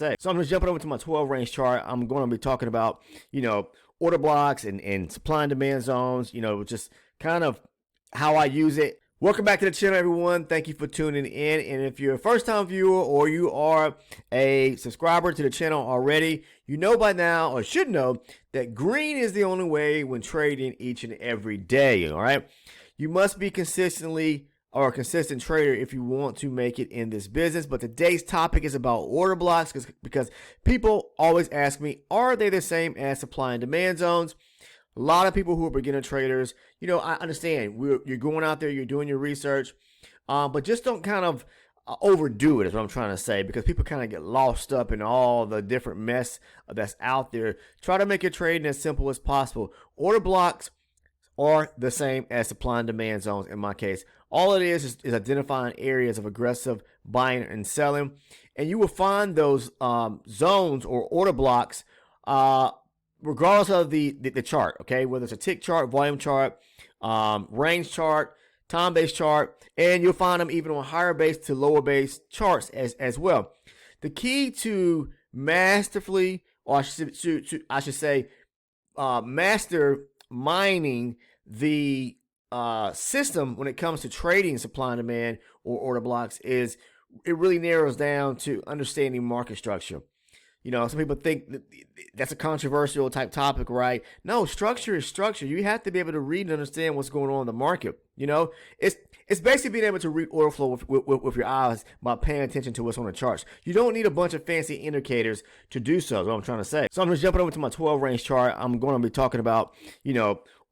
So I'm just jumping over to my 12 range chart. I'm going to be talking about, order blocks and supply and demand zones, just kind of how I use it. Welcome back to the channel, everyone. Thank you for tuning in. And if you're a first-time viewer or you are a subscriber to the channel already, you know by now or should know that green is the only way when trading each and every day, all right? You must be consistent trader if you want to make it in this business. But today's topic is about order blocks because people always ask me, are they the same as supply and demand zones? A lot of people who are beginner traders, I understand you're going out there, you're doing your research, but just don't kind of overdo it is what I'm trying to say, because people kind of get lost up in all the different mess that's out there. Try to make your trading as simple as possible. Order blocks are the same as supply and demand zones in my case. All it is identifying areas of aggressive buying and selling, and you will find those zones or order blocks regardless of the chart, okay? Whether it's a tick chart, volume chart, range chart, time-based chart, and you'll find them even on higher base to lower base charts as well. The key to masterfully, or I should say, master mining the system when it comes to trading supply and demand or order blocks is it really narrows down to understanding market structure. Some people think that's a controversial type topic, right? No, structure is structure. You have to be able to read and understand what's going on in the market. It's basically being able to read order flow with your eyes by paying attention to what's on the charts. You don't need a bunch of fancy indicators to do so, is what I'm trying to say. So I'm just jumping over to my 12 range chart. I'm going to be talking about,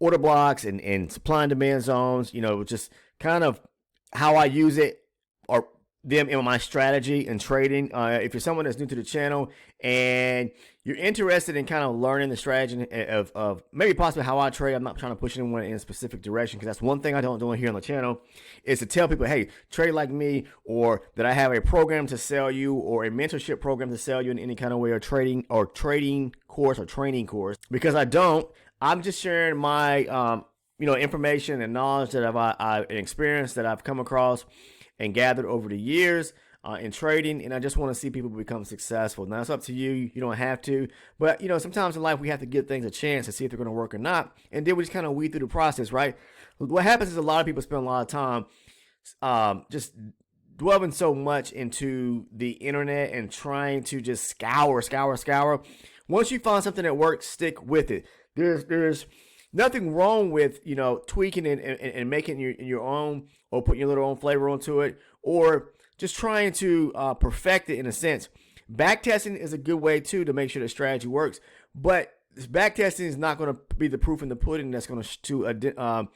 order blocks and supply and demand zones, just kind of how I use it or them in my strategy and trading. If you're someone that's new to the channel and you're interested in kind of learning the strategy of maybe possibly how I trade, I'm not trying to push anyone in a specific direction, because that's one thing I don't do here on the channel is to tell people, hey, trade like me, or that I have a program to sell you or a mentorship program to sell you in any kind of way, or trading course or training course, because I don't. I'm just sharing my information and knowledge that I've experienced, that I've come across and gathered over the years in trading, and I just want to see people become successful. Now, it's up to you. You don't have to, but sometimes in life we have to give things a chance to see if they're going to work or not, and then we just kind of weed through the process, right? What happens is a lot of people spend a lot of time just dwelling so much into the internet and trying to just scour. Once you find something that works, stick with it. There's nothing wrong with tweaking and making your own, or putting your little own flavor onto it, or just trying to perfect it in a sense. Backtesting is a good way too to make sure the strategy works, but this backtesting is not going to be the proof in the pudding that's going to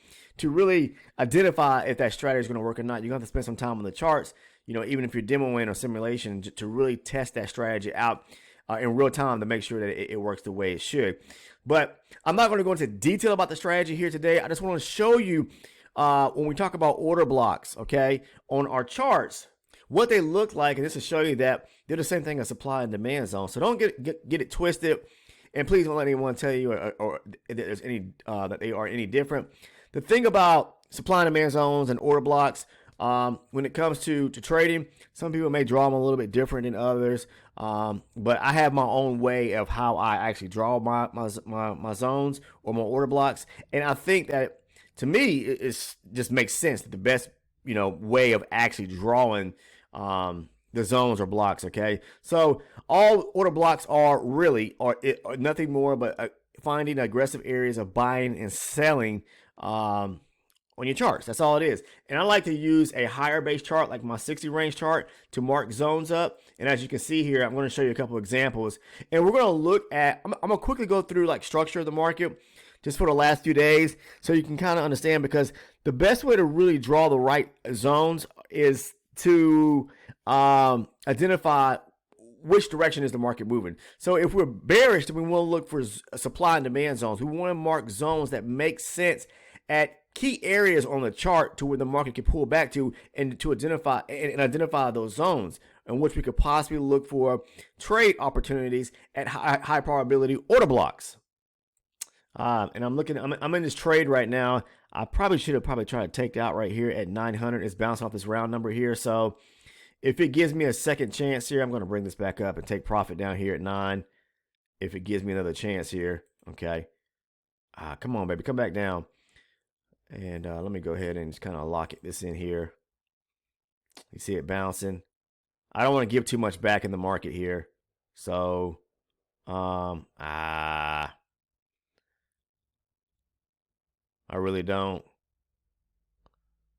really identify if that strategy is going to work or not. You're going to have to spend some time on the charts, even if you're demoing or simulation, to really test that strategy out in real time to make sure that it works the way it should. But I'm not going to go into detail about the strategy here today. I just want to show you when we talk about order blocks, okay, on our charts, what they look like, and this will show you that they're the same thing as supply and demand zone. So don't get it twisted, and please don't let anyone tell you or that there's any that they are any different. The thing about supply and demand zones and order blocks, when it comes to trading, some people may draw them a little bit different than others, but I have my own way of how I actually draw my zones or my order blocks, and I think that to me it just makes sense that the best way of actually drawing the zones or blocks. Okay, so all order blocks are really nothing more but finding aggressive areas of buying and selling on your charts. That's all it is. And I like to use a higher base chart, like my 60 range chart, to mark zones up. And as you can see here, I'm going to show you a couple examples, and we're going to look at, I'm going to quickly go through like structure of the market just for the last few days, so you can kind of understand, because the best way to really draw the right zones is to identify which direction is the market moving. So if we're bearish, then we want to look for supply and demand zones. We want to mark zones that make sense at key areas on the chart to where the market can pull back to, and to identify those zones in which we could possibly look for trade opportunities at high probability order blocks. And I'm in this trade right now. I should have tried to take it out right here at 900. It's bouncing off this round number here. So if it gives me a second chance here, I'm going to bring this back up and take profit down here at 9. If it gives me another chance here, okay. Come on, baby, come back down. And let me go ahead and just kind of lock this in here. You see it bouncing. I don't want to give too much back in the market here. So, I really don't.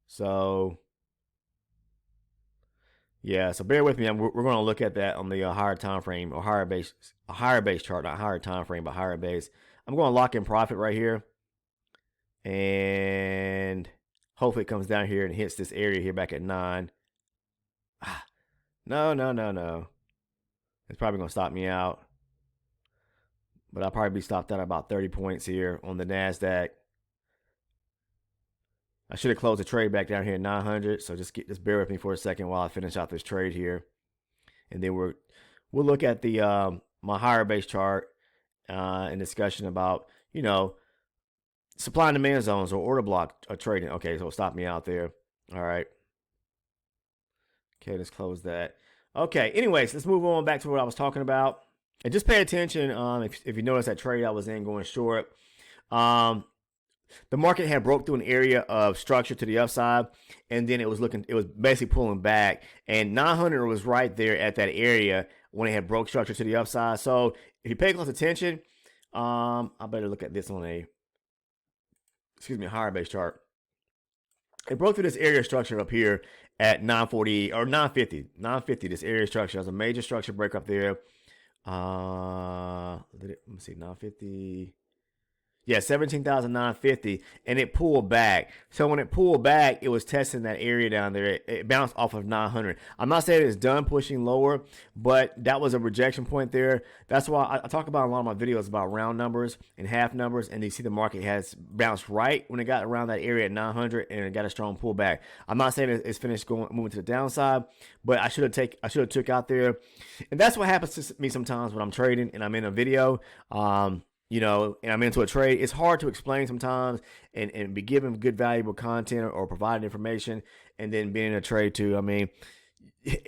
So, yeah, so bear with me. We're going to look at that on the higher time frame, or higher base chart, not higher time frame, but higher base. I'm going to lock in profit right here, and hopefully it comes down here and hits this area here back at 9. No. It's probably going to stop me out, but I'll probably be stopped out about 30 points here on the NASDAQ. I should have closed the trade back down here at 900. So just bear with me for a second while I finish out this trade here, and then we'll look at the my higher base chart and discussion about, you know, supply and demand zones or order block trading. Okay, so stop me out there. All right. Okay, let's close that. Okay. Anyways, let's move on back to what I was talking about, and just pay attention. If you notice that trade I was in going short. The market had broke through an area of structure to the upside, and then it was basically pulling back, and 900 was right there at that area when it had broke structure to the upside. So if you pay close attention, I better look at this on a higher base chart. It broke through this area of structure up here at 940 or 950. This area of structure has a major structure break up there. Let me see, 950. Yeah, 17,950, and it pulled back. So when it pulled back, it was testing that area down there. It bounced off of 900. I'm not saying it's done pushing lower, but that was a rejection point there. That's why I talk about a lot of my videos about round numbers and half numbers, and you see the market has bounced right when it got around that area at 900, and it got a strong pullback. I'm not saying it's finished moving to the downside, but I should have took out there, and that's what happens to me sometimes when I'm trading and I'm in a video. You know, and I'm into a trade. It's hard to explain sometimes and be given good, valuable content or providing information, and then being in a trade too. I mean,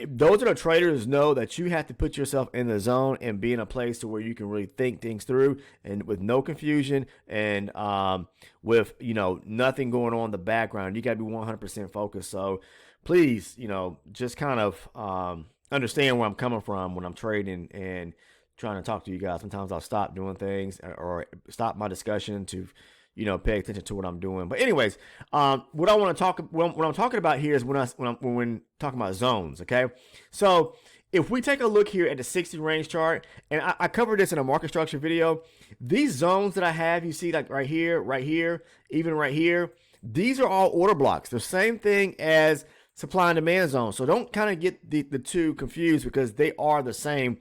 those that are traders know that you have to put yourself in the zone and be in a place to where you can really think things through, and with no confusion, and with, you know, nothing going on in the background. You got to be 100% focused. So please, you know, just kind of understand where I'm coming from when I'm trading and trying to talk to you guys. Sometimes I'll stop doing things or stop my discussion to, you know, pay attention to what I'm doing. But anyways, what I'm talking about here is when talking about zones. Okay, so if we take a look here at the 60 range chart, and I covered this in a market structure video, these zones that I have, you see, like right here, even right here, these are all order blocks. The same thing as supply and demand zones. So don't kind of get the two confused, because they are the same.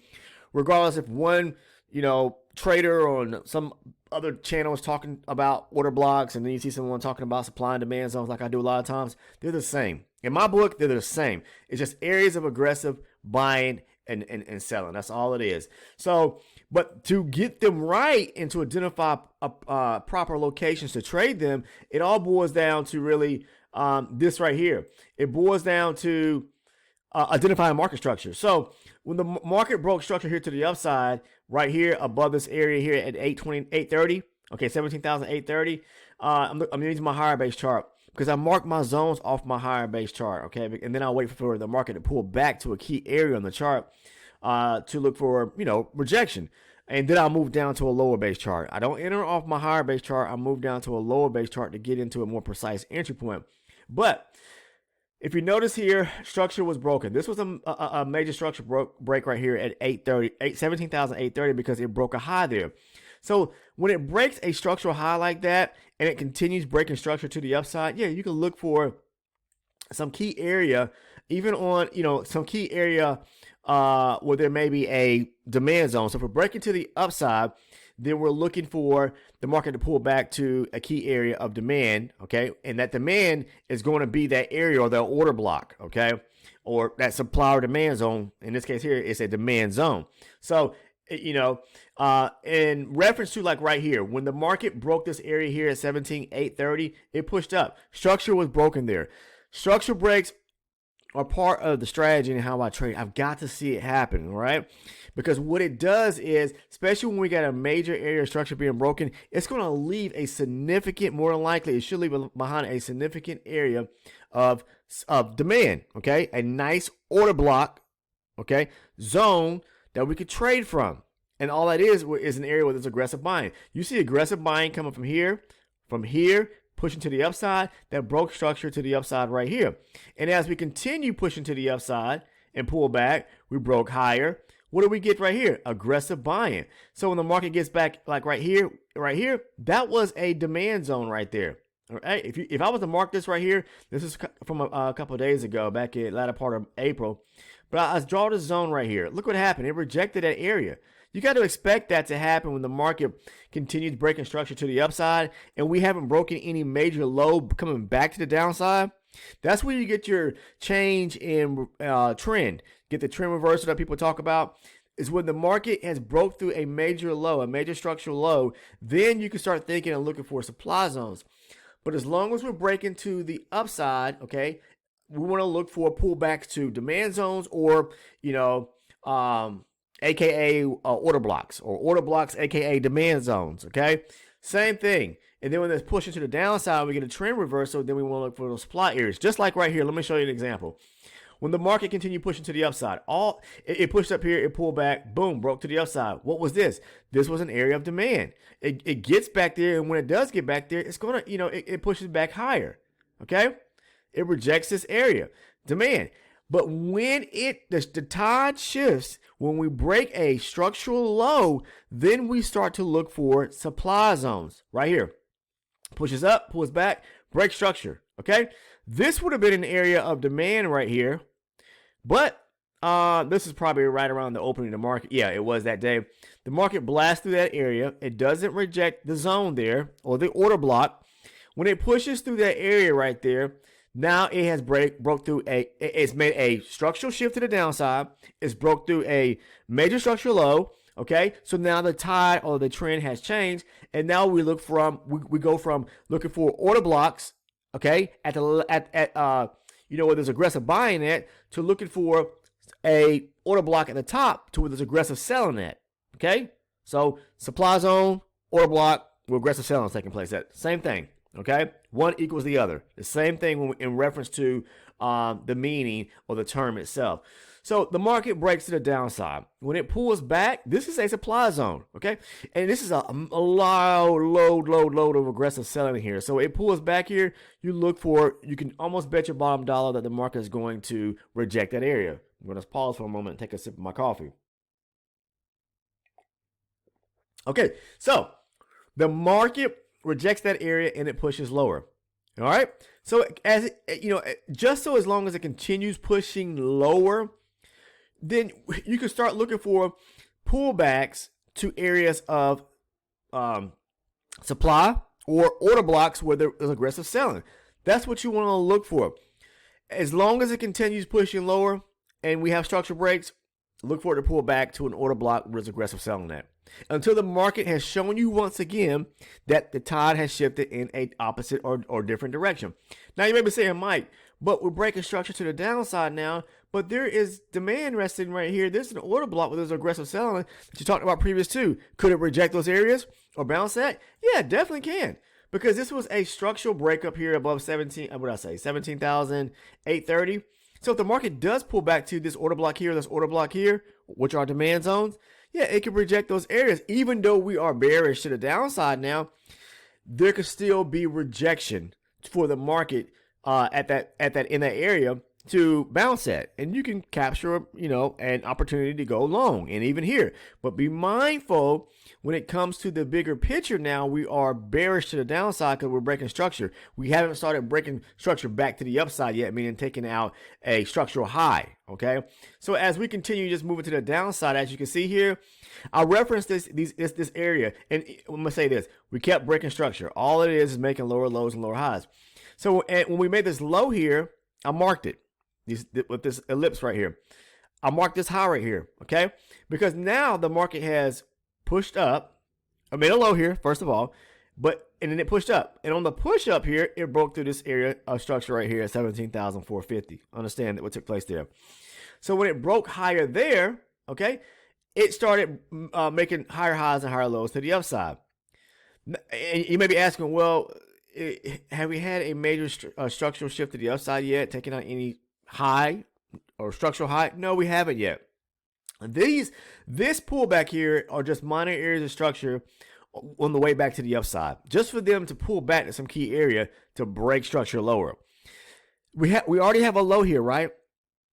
Regardless if one, you know, trader on some other channel is talking about order blocks, and then you see someone talking about supply and demand zones like I do a lot of times, they're the same. In my book, they're the same. It's just areas of aggressive buying and selling. That's all it is. So, but to get them right and to identify proper locations to trade them, it all boils down to really this right here. It boils down to identifying market structure. So when the market broke structure here to the upside, right here above this area here at 830, okay, 17,830, I'm using my higher base chart because I mark my zones off my higher base chart, okay, and then I'll wait for the market to pull back to a key area on the chart to look for, you know, rejection. And then I'll move down to a lower base chart. I don't enter off my higher base chart. I move down to a lower base chart to get into a more precise entry point. But if you notice here, structure was broken. This was a major structure break right here at 17,830 because it broke a high there. So when it breaks a structural high like that and it continues breaking structure to the upside, yeah, you can look for some key area, even on, you know, some key area where there may be a demand zone. So if we're breaking to the upside, then we're looking for the market to pull back to a key area of demand, okay? And that demand is going to be that area or the order block, okay? Or that supply or demand zone. In this case here, it's a demand zone. So, you know, in reference to like right here, when the market broke this area here at 17,830, it pushed up. Structure was broken there. Structure breaks are part of the strategy and how I trade. I've got to see it happen, right? Because what it does is, especially when we got a major area of structure being broken, it's going to leave a significant, more than likely, it should leave behind a significant area of demand, okay? A nice order block, okay, zone that we could trade from. And all that is an area where there's aggressive buying. You see aggressive buying coming from here, pushing to the upside. That broke structure to the upside right here. And as we continue pushing to the upside and pull back, we broke higher. What do we get right here? Aggressive buying. So when the market gets back like right here, that was a demand zone right there. All right. If I was to mark this right here, this is from a couple of days ago, back in the latter part of April. But I draw this zone right here. Look what happened. It rejected that area. You got to expect that to happen when the market continues breaking structure to the upside and we haven't broken any major low coming back to the downside. That's where you get your change in trend. Get the trend reversal that people talk about. Is when the market has broke through a major low, a major structural low, then you can start thinking and looking for supply zones. But as long as we're breaking to the upside, okay, we want to look for pullbacks to demand zones or, AKA order blocks, or order blocks, AKA demand zones, okay? Same thing. And then when it's pushing to the downside, we get a trend reversal, then we want to look for those supply areas. Just like right here, let me show you an example. When the market continued pushing to the upside, it pushed up here, it pulled back, boom, broke to the upside. What was this? This was an area of demand. It gets back there, and when it does get back there, it's going to, it pushes back higher, okay? It rejects this area, demand. But when the tide shifts, when we break a structural low, then we start to look for supply zones right here. Pushes up, pulls back, break structure, okay? This would have been an area of demand right here, but this is probably right around the opening of the market. Yeah, it was that day. The market blasts through that area. It doesn't reject the zone there or the order block. When it pushes through that area right there, now it has broke through it's made a structural shift to the downside. It's broke through a major structural low. Okay, so now the tide or the trend has changed, and now we go from looking for order blocks, okay, where there's aggressive buying at, to looking for a order block at the top to where there's aggressive selling at. Okay, so supply zone, order block, where aggressive selling is taking place at. Same thing. Okay, one equals the other. The same thing in reference to the meaning or the term itself. So the market breaks to the downside. When it pulls back, this is a supply zone, okay? And this is a load of aggressive selling here. So it pulls back here, you can almost bet your bottom dollar that the market is going to reject that area. I'm going to pause for a moment and take a sip of my coffee. Okay, so the market rejects that area and it pushes lower. All right. So as as long as it continues pushing lower, then you can start looking for pullbacks to areas of supply or order blocks where there's aggressive selling. That's what you want to look for. As long as it continues pushing lower and we have structure breaks, look for it to pull back to an order block where there's aggressive selling at. Until the market has shown you once again that the tide has shifted in a opposite or different direction. Now you may be saying, Mike, but we're breaking structure to the downside now, but there is demand resting right here. This is an order block where there's aggressive selling that you talked about previous too. Could it reject those areas or bounce that? Yeah, it definitely can. Because this was a structural breakup here above 17,830. So if the market does pull back to this order block here, which are demand zones, yeah, it can reject those areas. Even though we are bearish to the downside now, there could still be rejection for the market in that area to bounce at, and you can capture an opportunity to go long, and even here. But be mindful when it comes to the bigger picture. Now we are bearish to the downside because we're breaking structure. We haven't started breaking structure back to the upside yet, meaning taking out a structural high. Okay, so as we continue just moving to the downside, as you can see here, I referenced this area, and I'm gonna say this: we kept breaking structure. All it is making lower lows and lower highs. So when we made this low here, I marked it with this ellipse right here. I marked this high right here, okay? Because now the market has pushed up. I made a low here, first of all. And then it pushed up. And on the push up here, it broke through this area of structure right here at 17,450. Understand that what took place there. So when it broke higher there, okay, it started making higher highs and higher lows to the upside. And you may be asking, well, have we had a major structural shift to the upside yet, taking out any high or structural high? No, we haven't yet. This pullback here are just minor areas of structure on the way back to the upside, just for them to pull back to some key area to break structure lower. We already have a low here, right?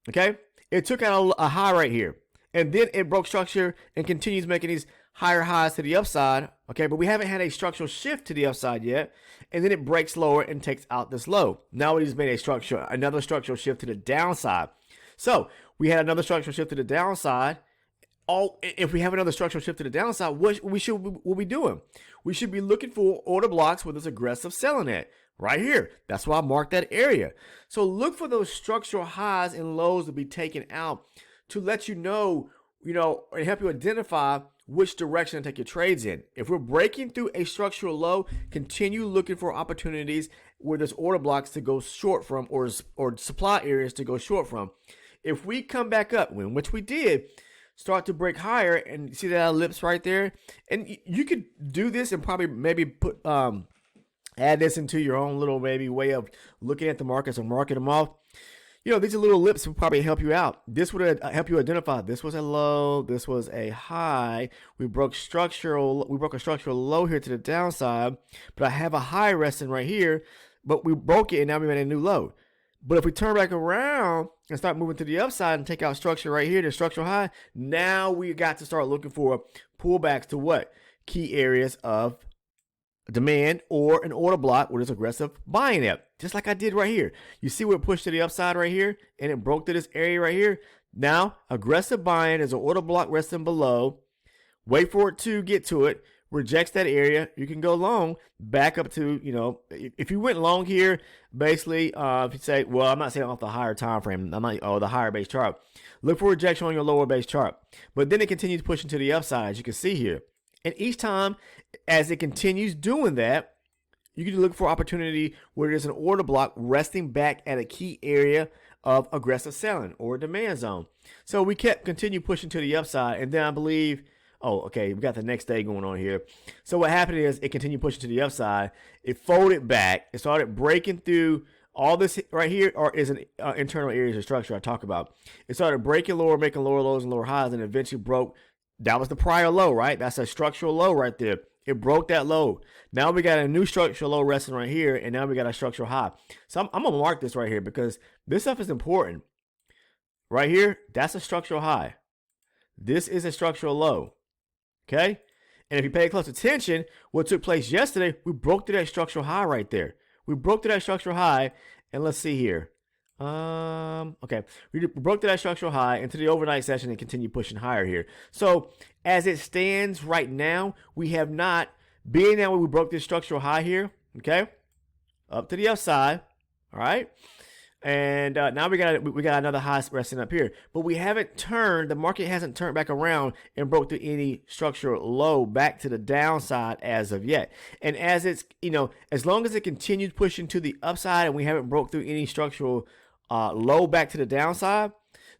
Okay, it took out a high right here, and then it broke structure and continues making these higher highs to the upside. Okay, but we haven't had a structural shift to the upside yet, and then it breaks lower and takes out this low. Now we just made another structural shift to the downside. So we had another structural shift to the downside. If we have another structural shift to the downside, what we be doing? We should be looking for order blocks where there's aggressive selling at. Right here. That's why I marked that area. So look for those structural highs and lows to be taken out to let you know, and help you identify which direction to take your trades in. If we're breaking through a structural low, continue looking for opportunities where there's order blocks to go short from or supply areas to go short from. If we come back up, which we did, start to break higher, and see that ellipse right there, and you could do this and probably maybe put add this into your own little maybe way of looking at the markets and marking them off. These little ellipses will probably help you out. This would help you identify this was a low, this was a high. We broke a structural low here to the downside, but I have a high resting right here, but we broke it and now we made a new low. But if we turn back around and start moving to the upside and take out structure right here, the structural high, now we got to start looking for pullbacks to what? Key areas of demand or an order block where there's aggressive buying at. Just like I did right here. You see where it pushed to the upside right here and it broke to this area right here? Now, aggressive buying is an order block resting below. Wait for it to get to it. Rejects that area, you can go long back up to, if you went long here, basically, if you say, well, I'm not saying off the higher time frame, the higher base chart. Look for rejection on your lower base chart. But then it continues pushing to the upside, as you can see here. And each time, as it continues doing that, you can look for opportunity where there's an order block resting back at a key area of aggressive selling or demand zone. So we continue pushing to the upside, and then I believe, we got the next day going on here. So what happened is it continued pushing to the upside. It folded back. It started breaking through all this right here, or is an internal areas of structure I talk about. It started breaking lower, making lower lows and lower highs, and eventually broke. That was the prior low, right? That's a structural low right there. It broke that low. Now we got a new structural low resting right here, and now we got a structural high. So I'm going to mark this right here because this stuff is important. Right here, that's a structural high. This is a structural low. Okay? And if you pay close attention, what took place yesterday, we broke through that structural high right there. We broke through that structural high, and let's see here. Okay, we broke through that structural high into the overnight session and continue pushing higher here. So as it stands right now, we have not, being that we broke this structural high here, okay, up to the upside, all right, and now we got another high resting up here, but we haven't turned, the market hasn't turned back around and broke through any structural low back to the downside as of yet. And as it's, as long as it continues pushing to the upside and we haven't broke through any structural low back to the downside,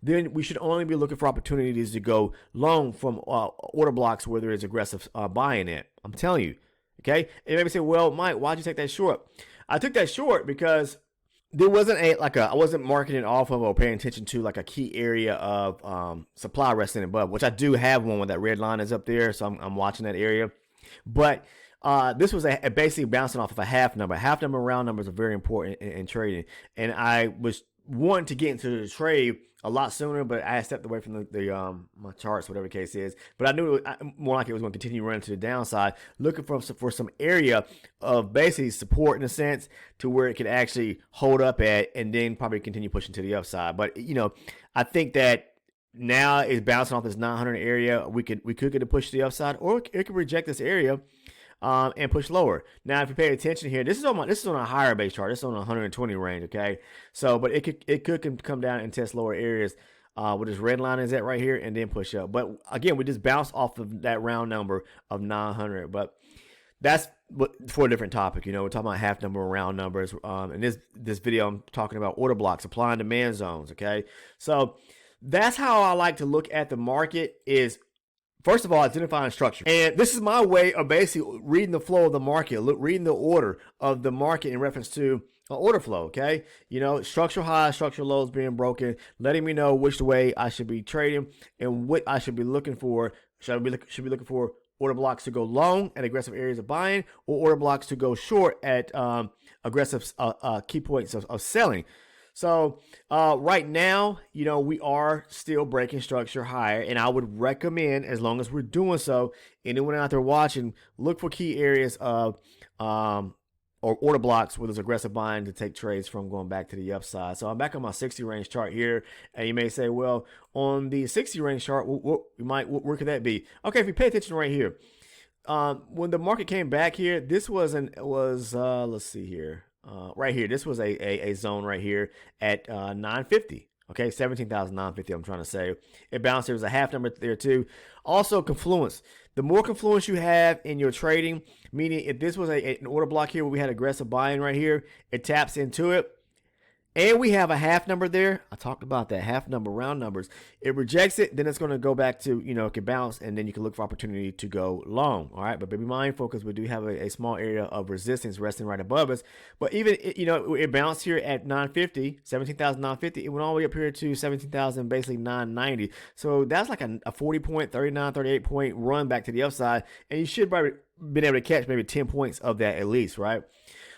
then we should only be looking for opportunities to go long from order blocks where there is aggressive buying in. I'm telling you, okay? And you maybe say, well, Mike, why'd you take that short? I took that short because there wasn't I wasn't marking it off of or paying attention to like a key area of supply resting above, which I do have one where that red line is up there, so I'm watching that area. But this was basically bouncing off of a half number. Half number round numbers are very important in trading, and I was wanting to get into the trade a lot sooner, but I stepped away from my charts, whatever the case is. But I knew more like it was going to continue running to the downside, looking for some area of basically support in a sense to where it could actually hold up at, and then probably continue pushing to the upside. But I think that now it's bouncing off this 900 area. We could get a push to the upside, or it could reject this area and push lower. Now, if you pay attention here, this is on a higher base chart. This is on a 120 range, okay? So, but it could come down and test lower areas where this red line is at right here, and then push up. But again, we just bounced off of that round number of 900. But that's for a different topic. We're talking about half number and round numbers. In this video, I'm talking about order blocks, supply and demand zones. Okay, so that's how I like to look at the market. Is first of all, identifying structure. And this is my way of basically reading the flow of the market, reading the order of the market in reference to order flow. Okay, structural highs, structural lows being broken, letting me know which way I should be trading and what I should be looking for. Should be looking for order blocks to go long at aggressive areas of buying, or order blocks to go short at aggressive key points of selling. So right now, we are still breaking structure higher, and I would recommend, as long as we're doing so, anyone out there watching, look for key areas of or order blocks where there's aggressive buying to take trades from going back to the upside. So I'm back on my 60 range chart here, and you may say, well, on the 60 range chart, where could that be? Okay, if you pay attention right here, when the market came back here, this let's see here. Right here, this was a zone right here at 950. Okay, 17,950. I'm trying to say it bounced. There was a half number there too. Also, confluence. The more confluence you have in your trading, meaning if this was an order block here where we had aggressive buying right here, it taps into it. And we have a half number there. I talked about that half number, round numbers. It rejects it, then it's going to go back to, it can bounce, and then you can look for opportunity to go long. All right, but be mindful because we do have a small area of resistance resting right above us. But even, it bounced here at 950, 17,950. It went all the way up here to 17,000, basically 990. So that's like a 40 point, 39, 38 point run back to the upside. And you should probably been able to catch maybe 10 points of that at least, right?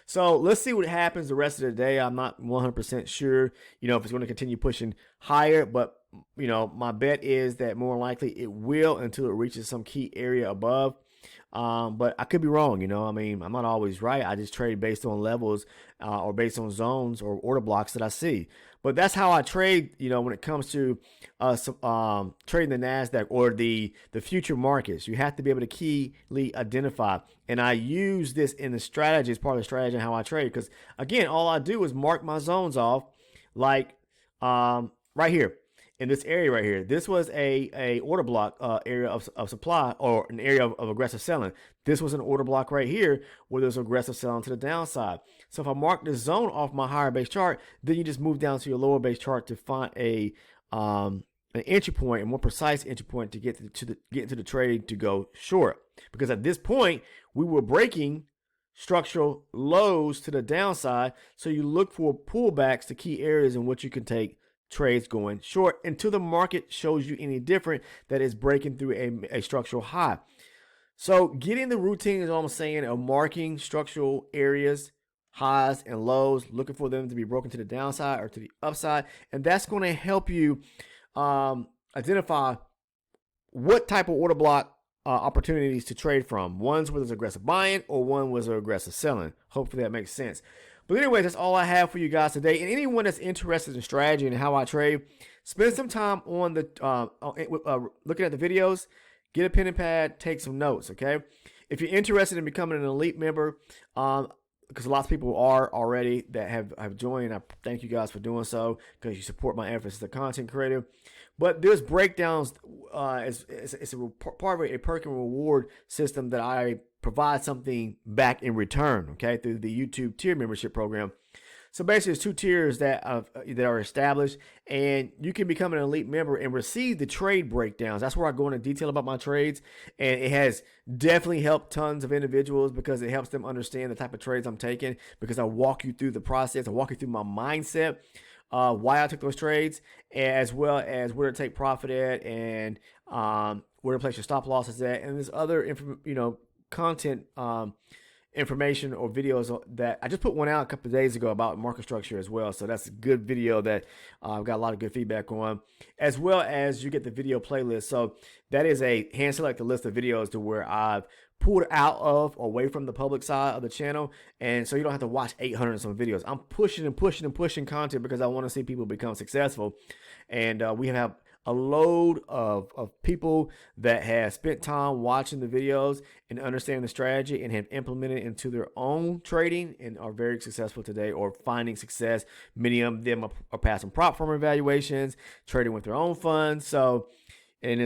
So let's see what happens the rest of the day. I'm not 100% sure, if it's going to continue pushing higher, but, my bet is that more likely it will until it reaches some key area above. But I could be wrong, I'm not always right. I just trade based on levels or based on zones or order blocks that I see. But that's how I trade, when it comes to trading the NASDAQ or the future markets. You have to be able to keyly identify. And I use this in the strategy as part of the strategy and how I trade. Because, again, all I do is mark my zones off like right here. In this area right here, this was a order block area of supply, or an area of aggressive selling. This was an order block right here where there's aggressive selling to the downside. So if I mark this zone off my higher base chart, then you just move down to your lower base chart to find an entry point, a more precise entry point to get into the trade to go short. Because at this point, we were breaking structural lows to the downside. So you look for pullbacks to key areas in which you can take trades going short until the market shows you any different, that is breaking through a structural high. So getting the routine is all I'm saying of marking structural areas, highs and lows, looking for them to be broken to the downside or to the upside. And that's going to help you identify what type of order block opportunities to trade from. Ones where there's aggressive buying or one where there's aggressive selling. Hopefully that makes sense. But anyways, that's all I have for you guys today. And anyone that's interested in strategy and how I trade, spend some time on looking at the videos, get a pen and pad, take some notes, okay? If you're interested in becoming an elite member, because lots of people are already that have joined, I thank you guys for doing so because you support my efforts as a content creator. But there's breakdowns. It's a part of a perk and reward system that I provide something back in return, okay, through the YouTube tier membership program. So basically, there's two tiers that are established, and you can become an elite member and receive the trade breakdowns. That's where I go into detail about my trades, and it has definitely helped tons of individuals because it helps them understand the type of trades I'm taking, because I walk you through the process. I walk you through my mindset, why I took those trades, as well as where to take profit at, and where to place your stop losses at, and there's other content information or videos that I just put one out a couple of days ago about market structure as well. So that's a good video that I've got a lot of good feedback on, as well as you get the video playlist. So that is a hand selected list of videos to where I've pulled out of away from the public side of the channel. And so you don't have to watch 800 and some videos. I'm pushing and pushing and pushing content because I want to see people become successful. And we have a load of people that have spent time watching the videos and understanding the strategy and have implemented it into their own trading and are very successful today, or finding success. Many of them are passing prop firm evaluations, trading with their own funds. So And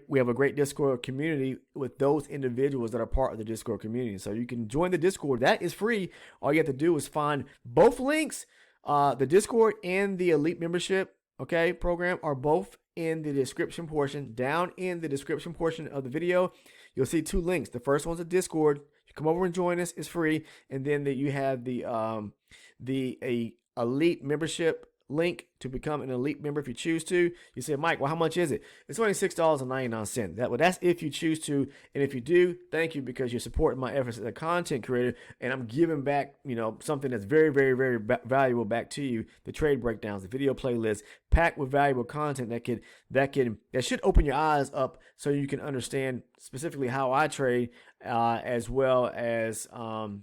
we have a great Discord community with those individuals that are part of the Discord community. So you can join the Discord. That is free. All you have to do is find both links. The Discord and the Elite membership, okay, program are both in the description portion. Down in the description portion of the video, you'll see 2 links. The first one's a Discord. You come over and join us. It's free. And then you have the Elite membership link to become an Elite member if you choose to. You say, Mike, well, how much is it? It's only $6.99. That's if you choose to. And if you do, thank you, because you're supporting my efforts as a content creator, and I'm giving back, something that's very, very, very valuable back to you. The trade breakdowns, the video playlists, packed with valuable content that should open your eyes up so you can understand specifically how I trade, as well as kind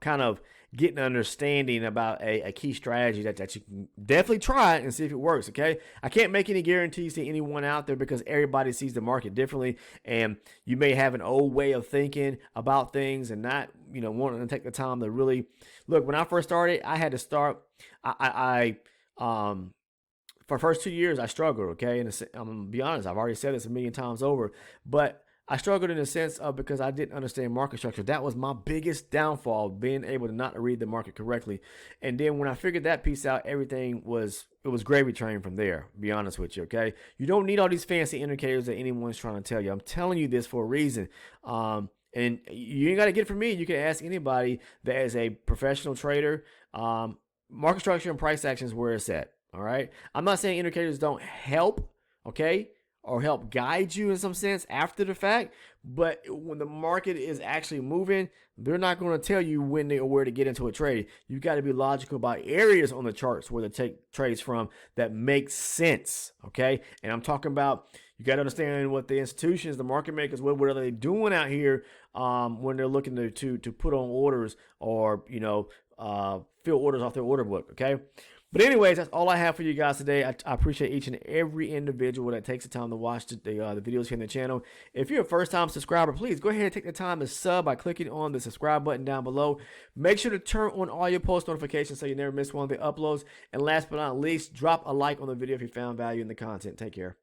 of get an understanding about a key strategy that you can definitely try and see if it works, okay? I can't make any guarantees to anyone out there because everybody sees the market differently, and you may have an old way of thinking about things and not, wanting to take the time to really look. When I first started, I had to start, for the first 2 years, I struggled, okay? And I'm going to be honest, I've already said this a million times over, but I struggled in the sense of because I didn't understand market structure. That was my biggest downfall, being able to not read the market correctly. And then when I figured that piece out, everything was gravy train from there, to be honest with you, okay? You don't need all these fancy indicators that anyone's trying to tell you. I'm telling you this for a reason. And you ain't got to get it from me. You can ask anybody that is a professional trader. Market structure and price action is where it's at, all right? I'm not saying indicators don't help, okay, or help guide you in some sense after the fact, but when the market is actually moving, they're not going to tell you when or where to get into a trade. You've got to be logical about areas on the charts where to take trades from that make sense, okay? And I'm talking about, you got to understand what the institutions, the market makers, what are they doing out here when they're looking to put on orders or, fill orders off their order book, okay? But anyways, that's all I have for you guys today. I appreciate each and every individual that takes the time to watch the videos here on the channel. If you're a first-time subscriber, please go ahead and take the time to sub by clicking on the subscribe button down below. Make sure to turn on all your post notifications so you never miss one of the uploads. And last but not least, drop a like on the video if you found value in the content. Take care.